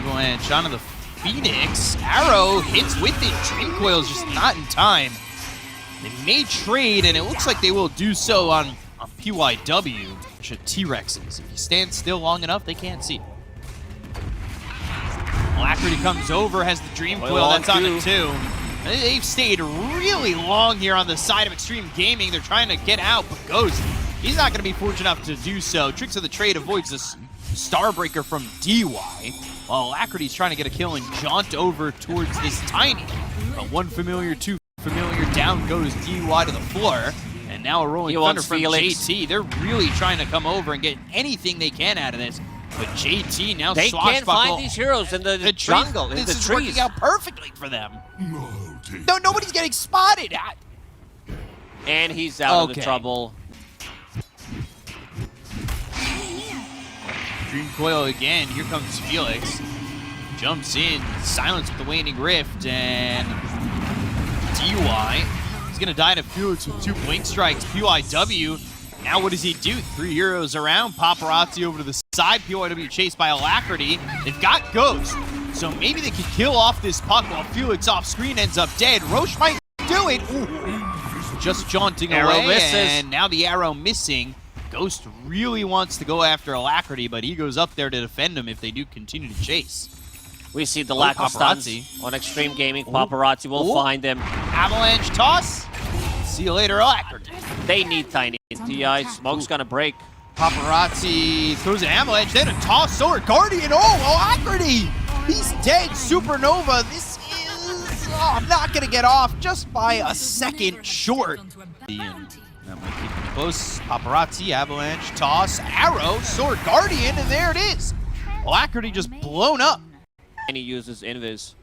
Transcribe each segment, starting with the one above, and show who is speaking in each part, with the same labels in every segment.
Speaker 1: Avalanche onto the Phoenix. Arrow hits with it. Dream Coil's just not in time. They may trade, and it looks like they will do so on PYW. T-Rexes. If you stand still long enough, they can't see it. Alacrity comes over, has the Dream Coil, that's on the 2. They've stayed really long here on the side of Xtreme Gaming. They're trying to get out, but Ghost, he's not going to be fortunate enough to do so. Tricks of the Trade avoids this Starbreaker from DY, while Alacrity's trying to get a kill and jaunt over towards this Tiny. But one familiar, two familiar, down goes DY to the floor. And now a rolling thunder from JT. They're really trying to come over and get anything they can out of this. But JT now
Speaker 2: they can't find these heroes in the jungle, in the trees.
Speaker 1: This is working out perfectly for them. No, nobody's getting spotted.
Speaker 2: And he's out of the trouble.
Speaker 1: Dream Coil again. Here comes Felix. Jumps in, silence with the waning rift, and DY. He's gonna die to Felix with 2 blink strikes. PYW. Now what does he do? 3 heroes around. Paparazzi over to the side. PYW chased by Alacrity. They've got Ghost, so maybe they can kill off this puck while Felix off screen ends up dead. Roche might do it. Ooh. Just jaunting away, misses. And now the arrow missing. Ghost really wants to go after Alacrity, but he goes up there to defend him if they do continue to chase.
Speaker 2: We see the lack of stuns on Xtreme Gaming. Paparazzi will find them.
Speaker 1: Avalanche toss. See you later, Alacrity.
Speaker 2: They need Tiny. DI, smoke's gonna break.
Speaker 1: Paparazzi throws an Avalanche, then a toss, Solar Guardian. Oh, Alacrity! He's dead. Supernova. This is not gonna get off just by a second short. That might keep him close. Paparazzi, Avalanche, toss, arrow, Sword Guardian, and there it is. Alacrity just blown up.
Speaker 2: And he uses Invis.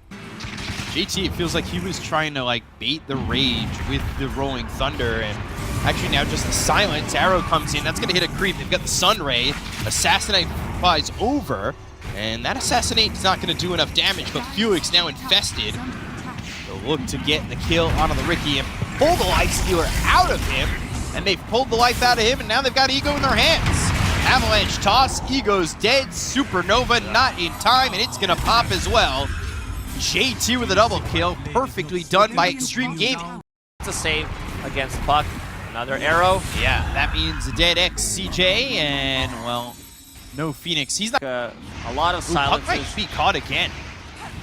Speaker 1: JT, it feels like he was trying to like bait the rage with the Rolling Thunder, and actually now just the silence. Arrow comes in, that's gonna hit a creep. They've got the Sun Ray. Assassinate flies over, and that Assassinate's not gonna do enough damage, but Felix now infested. They'll look to get the kill onto the Ricky and pull the Life Stealer out of him, and they've pulled the life out of him, and now they've got Ego in their hands. Avalanche toss, Ego's dead, Supernova not in time, and it's gonna pop as well. JT with a double kill, perfectly done by Xtreme Gaming.
Speaker 2: It's a save against Puck. Another arrow.
Speaker 1: Yeah, that means a dead XCJ, and well, no Phoenix. He's not.
Speaker 2: A lot of silences.
Speaker 1: Puck might be caught again.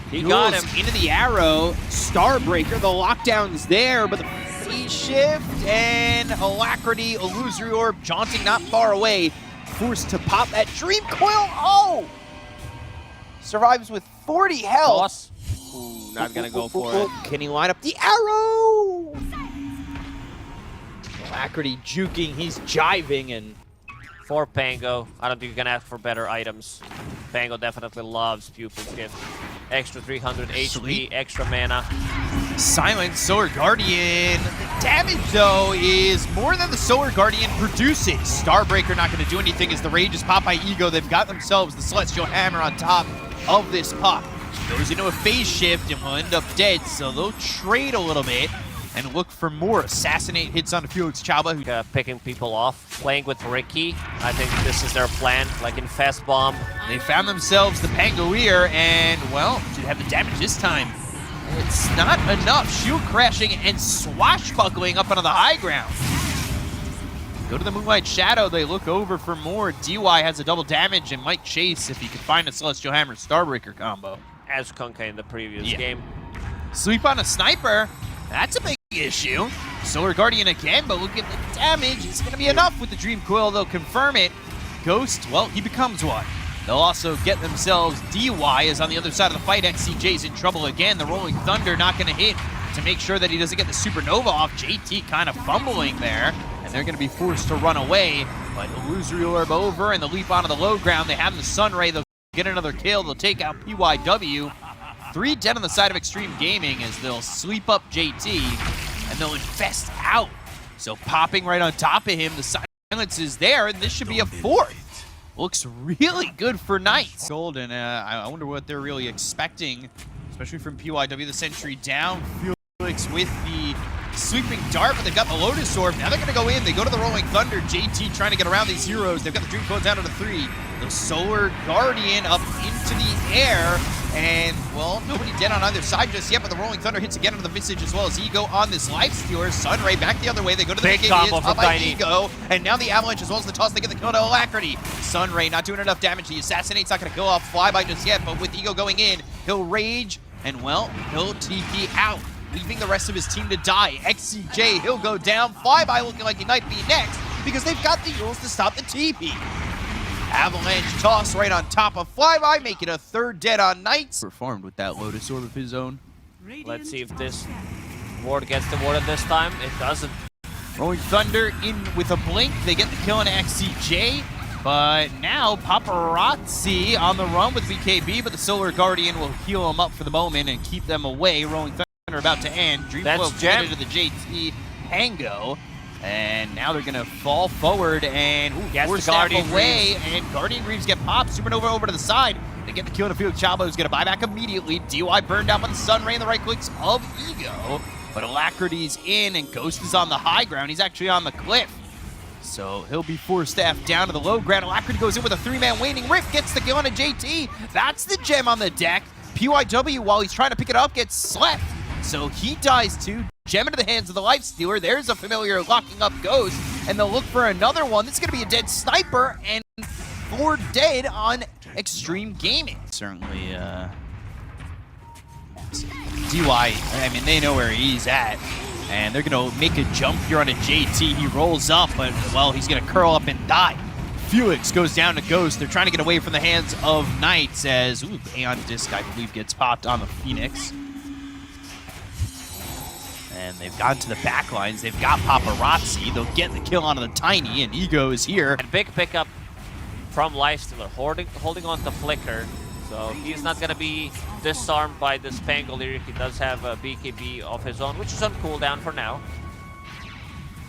Speaker 2: He got him
Speaker 1: into the arrow. Starbreaker, the lockdown's there, but the phase shift and Alacrity, Illusory Orb, jaunting not far away, forced to pop that Dream Coil. Oh! Survives with 40 health.
Speaker 2: Ooh, not gonna go for it.
Speaker 1: Can he line up the arrow? Alacrity juking, he's jiving, and
Speaker 2: for Pango, I don't think you can ask for better items. Pango definitely loves Pupil's Gift. Extra 300 HP, extra mana.
Speaker 1: Silent Solar Guardian. The damage, though, is more than the Solar Guardian produces. Starbreaker not going to do anything as the Rage is popped by Ego. They've got themselves the Celestial Hammer on top of this puck. Goes into a phase shift and will end up dead, so they'll trade a little bit and look for more. Assassinate hits onto Felix Chaba, who
Speaker 2: picking people off, playing with Ricky. I think this is their plan, like in Fast Bomb.
Speaker 1: They found themselves the Pangoeer, and, well, should have the damage this time. It's not enough. Shield crashing and swashbuckling up onto the high ground. Go to the Moonlight Shadow. They look over for more. DY has a double damage and might chase if he could find a Celestial Hammer Starbreaker combo.
Speaker 2: As Kunka in the previous game.
Speaker 1: Sleep on a sniper. That's a big issue. Solar Guardian again, but look at the damage. It's going to be enough with the Dream Coil. They'll confirm it. Ghost, well, he becomes one. They'll also get themselves DY is on the other side of the fight. XCJ's in trouble again. The Rolling Thunder not going to hit to make sure that he doesn't get the Supernova off. JT kind of fumbling there, and they're going to be forced to run away. But Illusory Orb over, and the leap onto the low ground. They have the Sun Ray. They'll get another kill. They'll take out PYW. 3 dead on the side of Xtreme Gaming as they'll sleep up JT, and they'll infest out. So popping right on top of him, the silence is there, and this should be a 4th. Looks really good for Knights. Gold, and I wonder what they're really expecting, especially from PYW. The Sentry down, Felix with the sweeping dart, but they've got the Lotus Orb. Now they're going to go in. They go to the Rolling Thunder. JT trying to get around these heroes. They've got the Dream Coil down to the 3. The Solar Guardian up into the air. And, well, nobody dead on either side just yet, but the Rolling Thunder hits again into the Visage as well as Ego on this Lifestealer. Sunray back the other way. They go to the
Speaker 2: big combo from
Speaker 1: by
Speaker 2: Tiny.
Speaker 1: Ego. And now the Avalanche as well as the toss. They get the kill to Alacrity. Sunray not doing enough damage. The Assassinate's not going to kill off Flyby just yet, but with Ego going in, he'll Rage, and, well, he'll TP out, leaving the rest of his team to die. XCJ, he'll go down. Flyby looking like he might be next because they've got the Euls to stop the TP. Avalanche toss right on top of Flyby, making a 3rd dead on Knights. Performed with that Lotus Orb of his own.
Speaker 2: Let's see if this ward gets the ward this time. It doesn't.
Speaker 1: Rolling Thunder in with a blink. They get the kill on XCJ. But now Paparazzi on the run with BKB, but the Solar Guardian will heal him up for the moment and keep them away. Rolling Thunder about to end. Dream Coil committed to the JT Hango. And now they're going to fall forward and force Guardian away. And Guardian Greaves get popped. Supernova over to the side. They get the kill to Felix Chabo, who's going to buy back immediately. DY burned out by the Sunray and the right clicks of Ego. But Alacrity's in and Ghost is on the high ground. He's actually on the cliff. So he'll be force-staffed down to the low ground. Alacrity goes in with a 3-man waning rift, gets the kill on a JT. That's the gem on the deck. PYW, while he's trying to pick it up, gets slept. So he dies too. Gem into the hands of the Lifestealer. There's a familiar locking up Ghost, and they'll look for another one. This is going to be a dead Sniper, and 4 dead on Xtreme Gaming. Certainly, DY, I mean, they know where he's at. And they're going to make a jump here on a JT. He rolls up, but, well, he's going to curl up and die. Felix goes down to Ghost. They're trying to get away from the hands of Knights as, Aeon Disc, I believe, gets popped on the Phoenix. And they've gone to the back lines. They've got Paparazzi. They'll get the kill onto the Tiny, and Ego is here.
Speaker 2: And big pickup from Lifestealer, holding on to Flicker. So he's not going to be disarmed by this Pangolier. He does have a BKB of his own, which is on cooldown for now.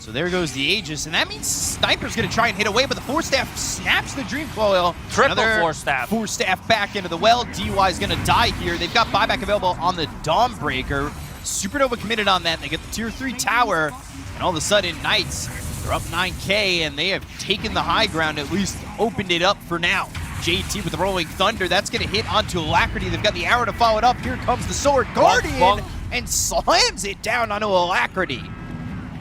Speaker 1: So there goes the Aegis, and that means Sniper's going to try and hit away, but the Force Staff snaps the Dream Coil.
Speaker 2: Triple Force Staff.
Speaker 1: Force Staff back into the well. DY's going to die here. They've got buyback available on the Dawnbreaker. Supernova committed on that. They get the Tier 3 tower, and all of a sudden, Knights, they're up 9K, and they have taken the high ground, at least opened it up for now. JT with the Rolling Thunder. That's going to hit onto Alacrity. They've got the arrow to follow it up. Here comes the Solar Guardian and slams it down onto Alacrity.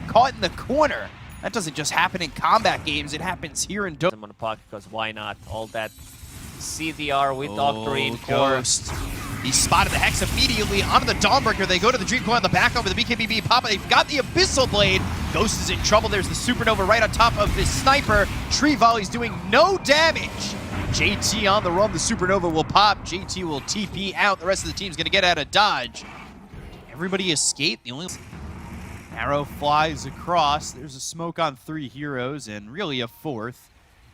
Speaker 1: Caught in the corner. That doesn't just happen in combat games. It happens here in Dota.
Speaker 2: I'm on the pocket because why not? All that CDR with Octarine
Speaker 1: Ghost. He spotted the Hex immediately onto the Dawnbreaker. They go to the Dream Coil on the back over the BKBB Papa. They've got the Abyssal Blade. Ghost is in trouble. There's the Supernova right on top of this Sniper. Tree Volley's doing no damage. JT on the run. The Supernova will pop. JT will TP out. The rest of the team's going to get out of dodge. Everybody escape. The only arrow flies across. There's a smoke on 3 heroes and really a 4th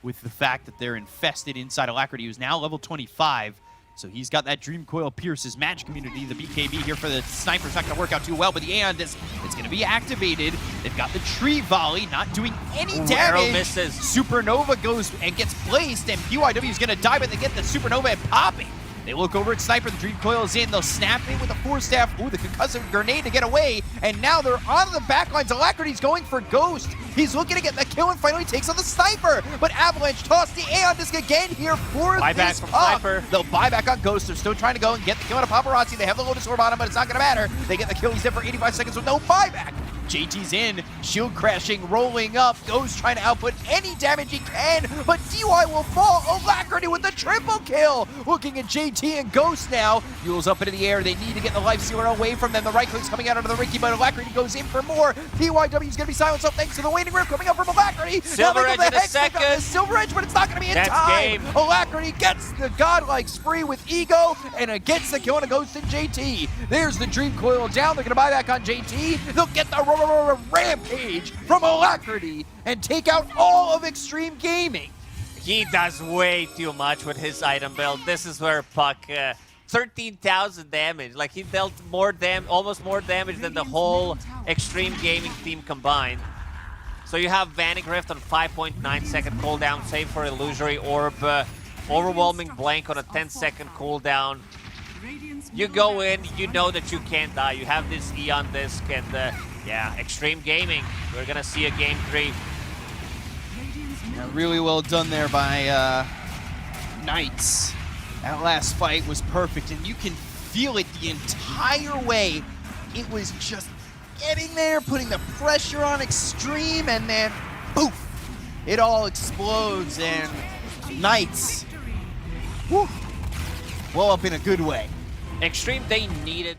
Speaker 1: with the fact that they're infested inside Alacrity, who's now level 25. So he's got that Dream Coil pierce his match community. The BKB here for the Sniper's not going to work out too well, but the Aeon Disc is going to be activated. They've got the Tree Volley, not doing any damage.
Speaker 2: Arrow misses.
Speaker 1: Supernova goes and gets placed, and PYW is going to die, but they get the Supernova and popping. They look over at Sniper, the Dream Coil is in, they'll snap in with the Force Staff, the concussive grenade to get away, and now they're on the back lines. Alacrity's going for Ghost. He's looking to get the kill and finally takes on the Sniper, but Avalanche toss the Aeon Disc again here for this
Speaker 2: Sniper.
Speaker 1: They'll buy back on Ghost. They're still trying to go and get the kill on a Paparazzi. They have the Lotus Orb on him, but it's not going to matter. They get the kill. He's there for 85 seconds with no buyback. JT's in, shield crashing, rolling up. Ghost trying to output any damage he can, but DY will fall. Alacrity with the triple kill. Looking at JT and Ghost now. Yule's up into the air. They need to get the Lifestealer away from them. The right click's coming out of the Ricky, but Alacrity goes in for more. PYW's going to be silenced up thanks to the Waning Rift coming up from Alacrity.
Speaker 2: Silver Edge in a second.
Speaker 1: Silver Edge, but it's not going to be in
Speaker 2: That's
Speaker 1: time.
Speaker 2: Game.
Speaker 1: Alacrity gets the godlike spree with Ego and gets the kill on a Ghost and JT. There's the Dream Coil down. They're going to buy back on JT. They'll get the Rampage from Alacrity and take out all of Xtreme Gaming.
Speaker 2: He does way too much with his item build. This is where Puck, 13,000 damage. Like he dealt almost more damage than the whole Xtreme Gaming team combined. So you have Vanning Rift on 5.9 second cooldown, save for Illusory Orb, Overwhelming Blank on a 10-second cooldown. You go in, you know that you can't die. You have this Aeon Disc, and Yeah, Xtreme Gaming. We're gonna see a game 3.
Speaker 1: Yeah, really well done there by Knights. That last fight was perfect, and you can feel it the entire way. It was just getting there, putting the pressure on Xtreme, and then poof, it all explodes, and Knights, whew, blow up in a good way.
Speaker 2: Xtreme, they needed